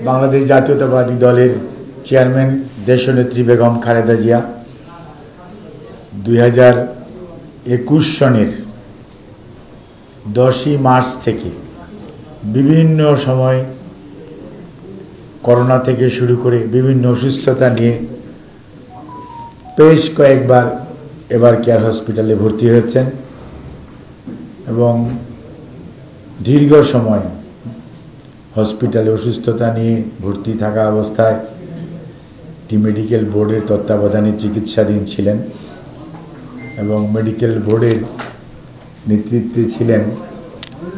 বাংলাদেশ জাতীয়তাবাদী দলের চেয়ারম্যান দেশনেত্রী বেগম খালেদা জিয়া 2021 সনের 10ই মার্চ থেকে বিভিন্ন সময় করোনা থেকে শুরু করে বিভিন্ন অসুস্থতা নিয়ে বেশ কয়েকবার এবার কেয়ার হসপিটালে ভর্তি হয়েছেন এবং দীর্ঘ সময় হসপিটালে অসুস্থতা নিয়ে ভর্তি থাকা অবস্থায় মেডিকেল বোর্ডের তত্ত্বাবধানে চিকিৎসাধীন ছিলেন এবং মেডিকেল বোর্ডের নেতৃত্বে ছিলেন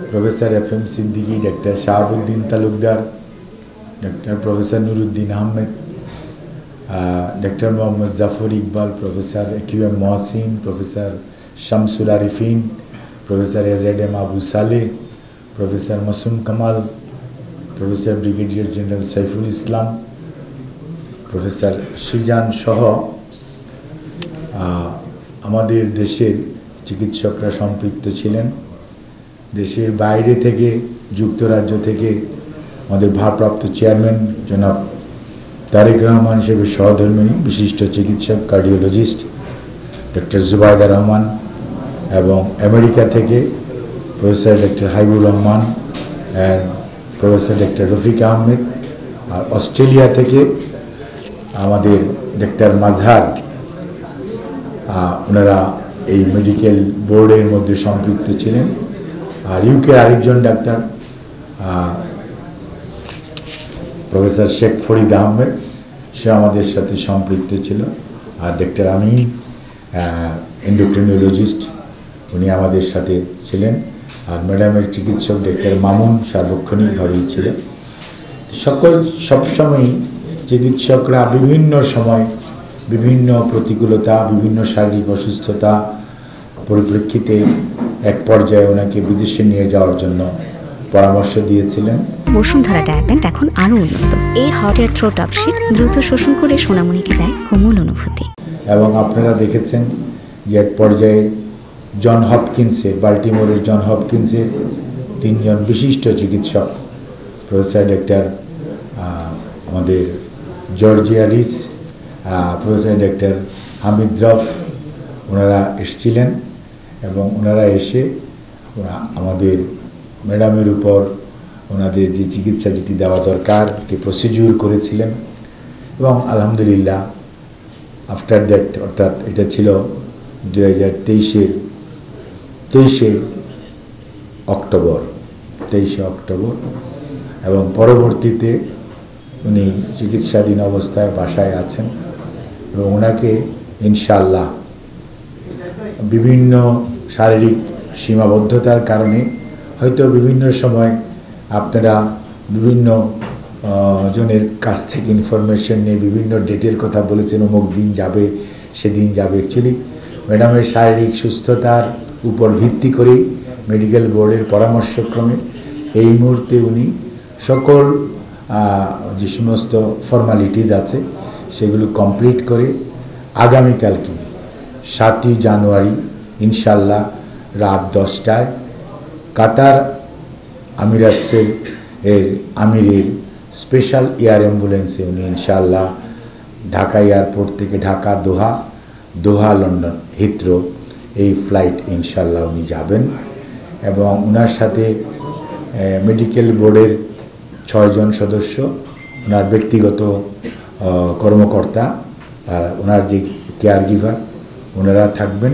professor FM Siddiqui, doctor Shahabuddin Talukdar, doctor professor Nuruddin Ahmed, doctor Mohammad Jafar Iqbal, professor AQM Mohsin, professor Shamsul Arefin, professor AZM Abu Saleh, professor Masum Kamal, professor brigadier general Saiful Islam, professor Sijan সহ আমাদের দেশের চিকিৎসকরা সম্পৃক্ত ছিলেন। দেশের বাইরে থেকে, যুক্তরাজ্য থেকে আমাদের ভারপ্রাপ্ত চেয়ারম্যান জনাব তারেক রহমান হিসেবে সহধর্মিণী বিশিষ্ট চিকিৎসক কার্ডিওলজিস্ট ডক্টর জুবাইদা রহমান, এবং আমেরিকা থেকে professor doctor Haibur Rahman and professor doctor Rafiq Ahmed, আর অস্ট্রেলিয়া থেকে আমাদের ডক্টর মাজহার, ওনারা এই মেডিকেল বোর্ডের মধ্যে সম্পৃক্ত ছিলেন। আর ইউকের আরেকজন ডাক্তার প্রফেসর শেখ ফরিদ আহমেদ, সে আমাদের সাথে সম্পৃক্ত ছিল। আর ডক্টর আমিন এন্ডোক্রিনোলজিস্ট, উনি আমাদের সাথে ছিলেন। আর ম্যাডামের চিকিৎসক ডক্টর মামুন সার্বক্ষণিকভাবেই ছিলেন। সবসময়ই চিকিৎসকরা বিভিন্ন সময় বিভিন্ন প্রতিকূলতা, বিভিন্ন শারীরিক অসুস্থতা পরিপ্রেক্ষিতে এক পর্যায়ে ওনাকে বিদেশে নিয়ে যাওয়ার জন্য পরামর্শ দিয়েছিলেন। বসুন্ধরা ডায়াপেন্ট এখন আরও উন্নত। এই হট এয়ার থ্রো টপশিট দ্রুত শোষণ করে সোনামণিকে দেয় কোমল অনুভূতি। এবং আপনারা দেখেছেন যে এক পর্যায়ে জন হপকিন্সের, বাল্টিমোরের জন হপকিন্সের 3 জন বিশিষ্ট চিকিৎসক, প্রফেসর ডক্টর আমাদের Georgia Rich, professor doctor Hamid Rauf, ওনারা এসেছিলেন এবং ওনারা এসে আমাদের ম্যাডামের উপর ওনাদের যে চিকিৎসা যেটি দেওয়া দরকার একটি প্রসিডিউর করেছিলেন। এবং আলহামদুলিল্লাহ আফটার দ্যাট, অর্থাৎ এটা ছিল 2023-এর 23শে অক্টোবর, এবং পরবর্তীতে উনি চিকিৎসাধীন অবস্থায় বাসায় আছেন এবং ওনাকে ইনশাআল্লাহ বিভিন্ন শারীরিক সীমাবদ্ধতার কারণে হয়তো বিভিন্ন সময় আপনারা বিভিন্ন জনের কাছ থেকে ইনফরমেশন নিয়ে বিভিন্ন ডেটের কথা বলেছেন, অমুক দিন যাবে, সেদিন যাবে। অ্যাকচুয়ালি ম্যাডামের শারীরিক সুস্থতার উপর ভিত্তি করেই মেডিকেল বোর্ডের পরামর্শক্রমে এই মুহূর্তে উনি সকল যে সমস্ত ফর্মালিটিজ আছে সেগুলো কমপ্লিট করে আগামীকালকে 7ই জানুয়ারি ইনশাল্লাহ রাত 10টায় কাতার আমিরাতসের আমিরের স্পেশাল এয়ার অ্যাম্বুলেন্সে উনি ইনশাল্লাহ ঢাকা এয়ারপোর্ট থেকে ঢাকা, দোহা, লন্ডন, হিথ্রো এই ফ্লাইট ইনশাল্লাহ উনি যাবেন। এবং ওনার সাথে মেডিকেল বোর্ডের 6 জন সদস্য, ওনার ব্যক্তিগত কর্মকর্তা, ওনার যে কেয়ার গিভার, ওনারা থাকবেন।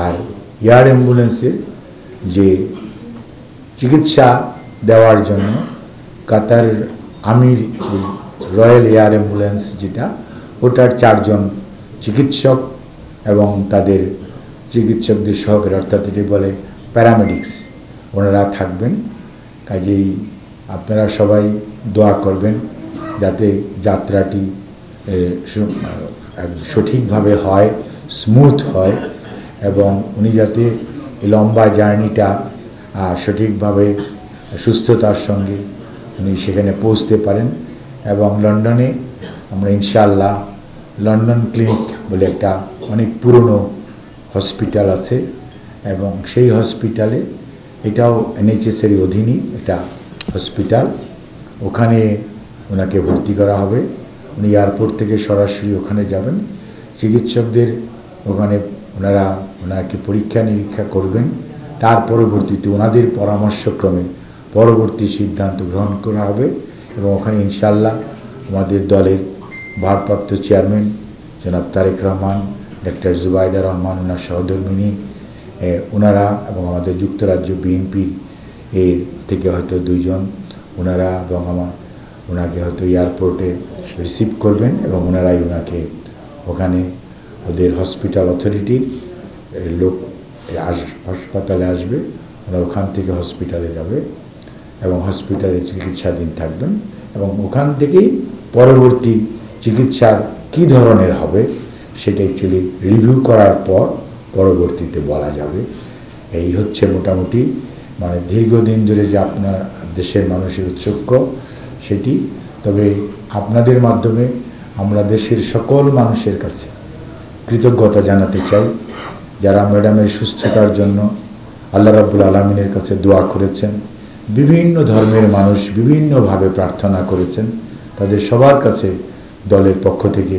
আর এয়ার অ্যাম্বুলেন্সের যে চিকিৎসা দেওয়ার জন্য কাতারের আমির রয়্যাল এয়ার অ্যাম্বুলেন্স যেটা, ওটার 4 জন চিকিৎসক এবং তাদের চিকিৎসকদের সহকারী, অর্থাৎ এটি বলে প্যারামেডিক্স, ওনারা থাকবেন। কাজেই আপনারা সবাই দোয়া করবেন যাতে যাত্রাটি সঠিকভাবে হয়, স্মুথ হয়, এবং উনি যাতে লম্বা জার্নিটা সঠিকভাবে সুস্থতার সঙ্গে উনি সেখানে পৌঁছতে পারেন। এবং লন্ডনে আমরা ইনশাআল্লাহ লন্ডন ক্লিনিক বলে একটা অনেক পুরনো হসপিটাল আছে এবং সেই হসপিটালে, এটাও NHS-এর অধীনই একটা হসপিটাল, ওখানে ওনাকে ভর্তি করা হবে। উনি এয়ারপোর্ট থেকে সরাসরি ওখানে যাবেন। চিকিৎসকদের ওখানে ওনাকে পরীক্ষা নিরীক্ষা করবেন। তার পরবর্তীতে ওনাদের পরামর্শক্রমে পরবর্তী সিদ্ধান্ত গ্রহণ করা হবে এবং ওখানে ইনশাআল্লাহ আমাদের দলের ভারপ্রাপ্ত চেয়ারম্যান জনাব তারেক রহমান, ডক্টর জুবাইদা রহমান, ওনার সহধর্মিনী ওনারা এবং আমাদের যুক্তরাজ্য বিএনপি এর থেকে হয়তো 2 জন ওনারা এবং ওনাকে হয়তো এয়ারপোর্টে রিসিভ করবেন এবং ওনারাই ওনাকে ওখানে ওদের হসপিটাল অথরিটির লোক হাসপাতালে আসবে। ওরা ওখান থেকে হসপিটালে যাবে এবং হসপিটালে চিকিৎসাধীন থাকবেন এবং ওখান থেকেই পরবর্তী চিকিৎসার কী ধরনের হবে সেটা অ্যাকচুয়ালি রিভিউ করার পর পরবর্তীতে বলা যাবে। এই হচ্ছে মোটামুটি মানে দীর্ঘদিন ধরে যে আপনার দেশের মানুষের উৎসুক সেটি। তবে আপনাদের মাধ্যমে আমরা দেশের সকল মানুষের কাছে কৃতজ্ঞতা জানাতে চাই যারা ম্যাডামের সুস্থতার জন্য আল্লাহ রাব্বুল আলামিনের কাছে দোয়া করেছেন। বিভিন্ন ধর্মের মানুষ বিভিন্নভাবে প্রার্থনা করেছেন। তাদের সবার কাছে দলের পক্ষ থেকে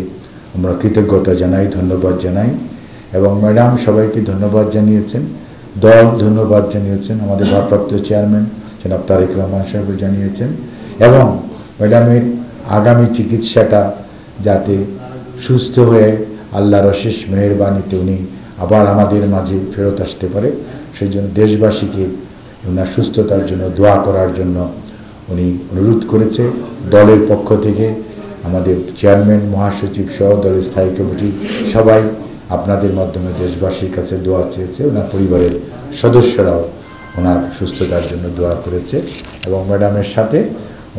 আমরা কৃতজ্ঞতা জানাই, ধন্যবাদ জানাই এবং ম্যাডাম সবাইকে ধন্যবাদ জানিয়েছেন, দল ধন্যবাদ জানিয়েছেন, আমাদের ভারপ্রাপ্ত চেয়ারম্যান জনাব তারেক রহমান সাহেব জানিয়েছেন এবং ম্যাডামের আগামী চিকিৎসাটা যাতে সুস্থ হয়ে আল্লাহর অশেষ মেহেরবানিতে উনি আবার আমাদের মাঝে ফেরত আসতে পারে সেই জন্য দেশবাসীকে ওনার সুস্থতার জন্য দোয়া করার জন্য উনি অনুরোধ করেছে। দলের পক্ষ থেকে আমাদের চেয়ারম্যান, মহাসচিব সহ দলের স্থায়ী কমিটি সবাই আপনাদের মাধ্যমে দেশবাসীর কাছে দোয়া চেয়েছে। ওনার পরিবারের সদস্যরাও ওনার সুস্থতার জন্য দোয়া করেছে এবং ম্যাডামের সাথে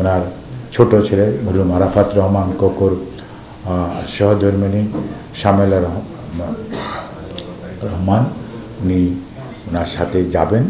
ওনার ছোট ছেলে মরহুম আরাফাত রহমান কোকর সহধর্মিনী শামেলা রহমান উনি ওনার সাথে যাবেন।